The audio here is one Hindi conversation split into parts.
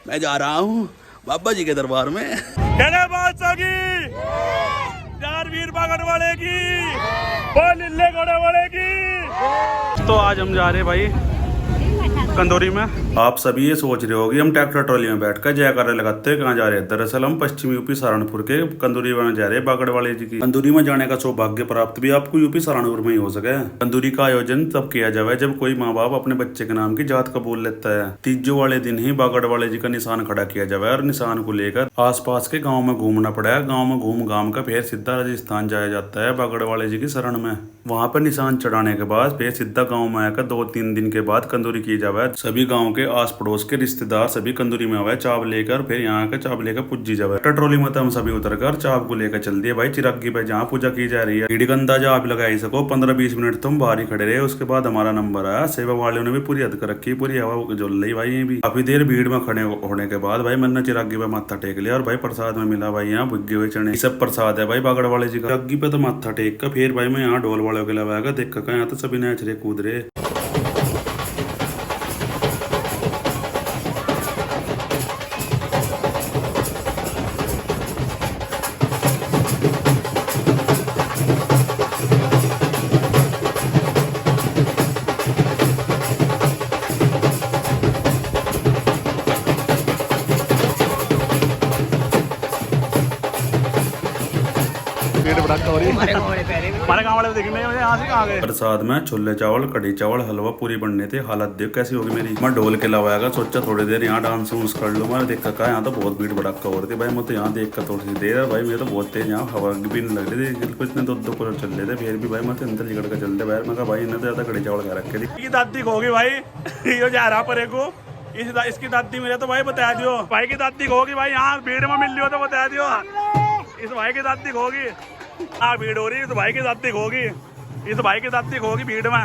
मैं जा रहा हूँ बाबा जी के दरबार में। चार वीर बागड़ वाले की, लिल्ले घोड़े वाले की। तो आज हम जा रहे भाई कंदौरी में। आप सभी ये सोच रहे होगी हम ट्रैक्टर ट्रॉली में बैठकर जयकारे लगाते हैं कहाँ जा रहे हैं। दरअसल हम पश्चिम यूपी सहारनपुर के कंदौरी में जा रहे हैं बागड़ वाले जी की। कंदौरी में जाने का सौभाग्य प्राप्त भी आपको यूपी सहारनपुर में ही हो सके। कंदौरी का आयोजन तब किया जाए जब कोई माँ बाप अपने बच्चे के नाम की जात कबूल लेता है। तीजों वाले दिन ही बागड़ वाले जी का निशान खड़ा किया जाए और निशान को लेकर आसपास के गाँव में घूमना पड़ा है। गाँव में घूम घाम कर फिर सीधा राजस्थान जाया जाता है बागड़ वाले जी की शरण में। वहाँ पर निशान चढ़ाने के बाद फिर सीधा गाँव में आकर 2-3 दिन के बाद कंदौरी की जाए। सभी गाँव के आस पड़ोस के रिश्तेदार सभी कंदौरी में आवे चाव लेकर, फिर यहाँ के चाव लेकर पुज्जी जावे। ट्रॉली में तो हम सभी उतरकर चाव को लेकर चल दिए भाई चिरागी पे जहाँ पूजा की जा रही है। भीड़ का अंदाजा आप लगा ही सको 15-20 मिनट तो हम बाहर ही खड़े रहे। उसके बाद हमारा नंबर आया। सेवा वालों ने भी पूरी हद कर रखी, पूरी हवा जल रही भाई। ये भी काफी देर भीड़ में खड़े होने के बाद भाई मैंने चिरागी पे माथा टेक लिया और भाई प्रसाद में मिला भाई यहाँ भुग्गे हुए चने सब प्रसाद है भाई बागड़ वाले जी का। चिरागी पे तो माथा टेक कर फिर भाई मैं यहाँ ढोल वालों के लगाया देख कर यहाँ तो सभी नाच रहे कूद रहे। हमारे गाँव वाले देखने यहाँ से कहाँ गए। प्रसाद में छोले चावल, कढ़ी चावल, हलवा पूरी बनने थे। हालत देख कैसी होगी मेरी। मैं ढोल के लवाएगा सोचा थोड़ी देर यहाँ डांस वांस कर लूँ। मैं देख कर यहाँ तो बहुत भीड़ भड़का हो रही थी भाई। मैं तो यहाँ देख कर थोड़ी सी देर भाई मैं तो बहुत तेज यहाँ हवा भी नहीं लग रही थी। कुछ ने 2 करोड़ चल रहे थे फिर भी भाई मैं तो अंदर निकल कर चलते भाई। मैं भाई इन्हें तो ज्यादा कढ़ी चावल खा रखे थी। दादी होगी भाई ये जा रहा पर को इसकी दादी मेरे तो भाई बता दियो। भाई की दादी होगी भाई यहाँ भीड़ में मिल रही हो तो बता दियो। इस भाई की दादी होगी हाँ भीड़ हो रही है। इस भाई की दादी होगी, इस भाई की दादी होगी भीड़ में।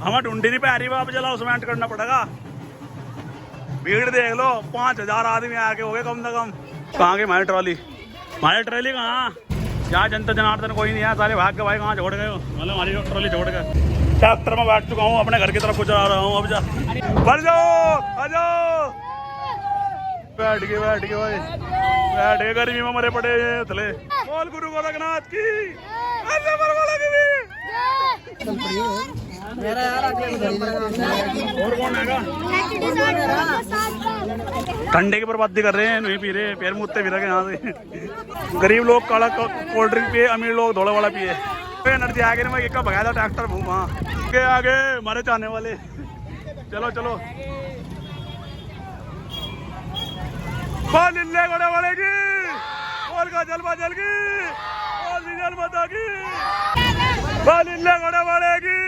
हमें ढूंढी नहीं पा रही अब चला उसमें एंट करना पड़ेगा। भीड़ देख लो 5000 आदमी आके हो गए कम से कम। कहाँ गई हमारी ट्रॉली कहाँ? यहाँ जनता जनार्दन कोई नहीं है। सारे भाग के भाई कहाँ छोड़ गए हो? मतलब हमारी ट्रॉली छोड़ गए। ट्रैक्टर में बैठ चुका हूँ अपने घर की तरफ कुछ आ रहा हूँ। अब जा बढ़ जाओ आ जाओ। बैठ गए भाई बैठ गए। गर्मी में मरे पड़े थले। बोल गुरु गोरखनाथ की और कौन आएगा? ठंडे की बर्बादी कर रहे हैं नहीं पी रहे पैर मुत्ते भी रखे यहाँ से। गरीब लोग काला कोल्ड ड्रिंक पिए, अमीर लोग धोला वाला पिए। एनर्जी आगे मैं एक भगाया था ट्रैक्टर घूमा के आगे मारे चाहने वाले। चलो चलो लिल्ले घोड़े वाले की, बोल का जलवा जल की, बोल जल माता की, लिल्ले घोड़े वाले की,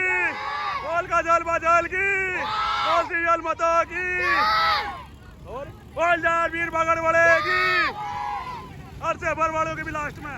बोल का जलवा जल की, बोल जल माता की, और बोल जार वीर बागड़ वाले की, और से भर वालों के भी लास्ट में।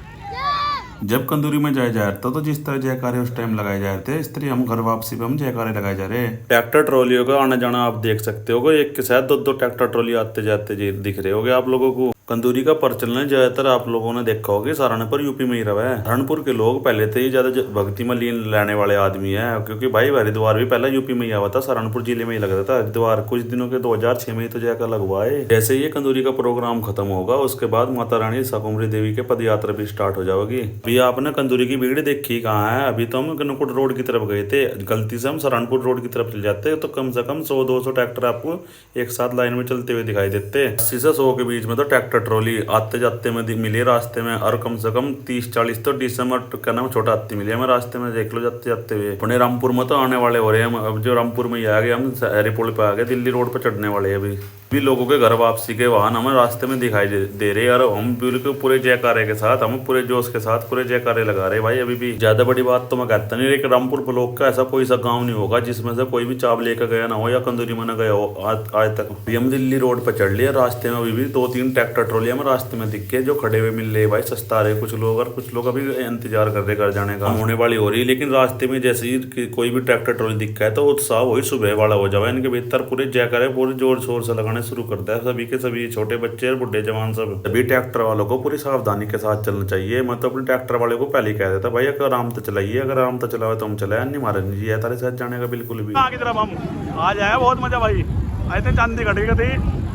जब कंदौरी में जाया जा रहा तो जिस तरह जयकारे उस टाइम लगाए जा रहे थे इस तरह हम घर वापसी पे हम जयकारे लगाए जा रहे हैं। ट्रैक्टर ट्रॉलियों का आना जाना आप देख सकते हो। एक के साथ 2 ट्रैक्टर ट्रॉली आते जाते दिख रहे होगे आप लोगों को। कंदौरी का प्रचलन ज्यादातर आप लोगों ने देखा होगा सहारनपुर यूपी में ही रहा है। सहारनपुर के लोग पहले से ही ज्यादा भक्ति में लीन लेने वाले आदमी है क्योंकि भाई हरिद्वार भी पहले यूपी में ही आवा था। सहारनपुर जिले में ही लगता था। हरिद्वार कुछ दिनों के 2006 में ही तो जाकर लगवा है। जैसे ये कंदौरी का प्रोग्राम खत्म होगा उसके बाद माता रानी शाकुंभरी देवी के पद यात्रा भी स्टार्ट हो जाएगी। अभी आपने कंदौरी की भीड़ देखी कहाँ है? अभी तो हम गनकुट रोड की तरफ गए थे। गलती से हम सहारनपुर रोड की तरफ चल जाते तो कम से कम 100-200 ट्रैक्टर आपको एक साथ लाइन में चलते हुए दिखाई देते। 80 से 100 के बीच में तो ट्रैक्टर ट्रॉली आते जाते में मिले रास्ते में। और कम से कम 30-40 तो दिसंबर का नाम छोटा हाथी मिले हमें रास्ते में। देख लो जाते जाते हुए अपने रामपुर में तो आने वाले हो रहे हैं। अब जो रामपुर में ही आ गए हम हरी पुल पे आ गए। दिल्ली रोड पे चढ़ने वाले हैं। अभी भी लोगों के घर वापसी के वाहन हमें रास्ते में दिखाई दे रहे हैं। और हम बिल्कुल पूरे जयकारे के साथ हम पूरे जोश के साथ पूरे जयकारे लगा रहे भाई। अभी भी ज्यादा बड़ी बात तो मैं कहता नहीं। एक रामपुर ब्लॉक का ऐसा कोई सा गाँव नहीं होगा जिसमें से कोई भी चाव लेकर गया ना हो या कंदौरी में न गया हो आज तक। हम दिल्ली रोड पर चढ़ लिया। रास्ते में अभी भी 2-3 ट्रैक्टर ट्रॉली हमें रास्ते में दिख के जो खड़े हुए मिल रहे भाई। सस्ता रहे कुछ लोग और कुछ लोग अभी इंतजार कर रहे घर जाने का होने वाली हो रही है। लेकिन रास्ते में जैसे ही कोई भी ट्रैक्टर ट्रॉली दिखा है तो उत्साह वही सुबह वाला हो जाए। इनके भीतर पूरे जयकारे पूरे जोर शोर से लगाने शुरू करता है। सभी के सभी छोटे बच्चे और बुढ़े जवान सब। सभी ट्रैक्टर वालों को पूरी सावधानी के साथ चलना चाहिए। मैं तो अपने ट्रैक्टर वाले को पहले ही कह देता भाई अगर आराम तो चलाइए। अगर आराम तो चलाओ तो हम चलाए नहीं मारे नहीं है तारे साथ जाने का बिल्कुल भी। आगे तरफ हम आ जाए बहुत मजा भाई। आए थे चांदी घटी थी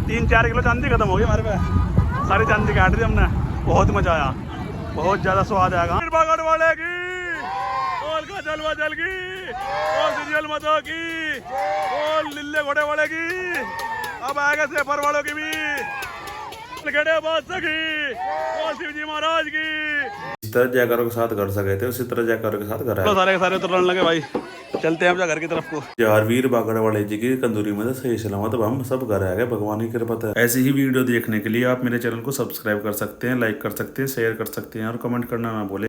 3-4 किलो चांदी खत्म हो गई हमारे पे, सारी चांदी काट दी हमने। बहुत मजा आया, बहुत ज्यादा स्वाद आएगा। बागड़ वाले की बोल का जलवा जल की, बोल सीरियल माता की, बोल लीले घोड़े वाले की, अब आएगा सेफर वालों की भी, गड़े बादशाह की, बोल शिवजी महाराज की। जिस तरह जयकारों के साथ घर सके थे उसी तरह जयकारों के साथ घर आए। सारे के सारे उतरने लगे भाई, चलते हैं हम घर की तरफ को। यार वीर बागड़ वाले जी की कंदूरी में तो सही सलामत अब हम सब घर आ गए, भगवान की कृपा है। ऐसी ही वीडियो देखने के लिए आप मेरे चैनल को सब्सक्राइब कर सकते हैं, लाइक कर सकते हैं, शेयर कर सकते हैं और कमेंट करना ना भूलें।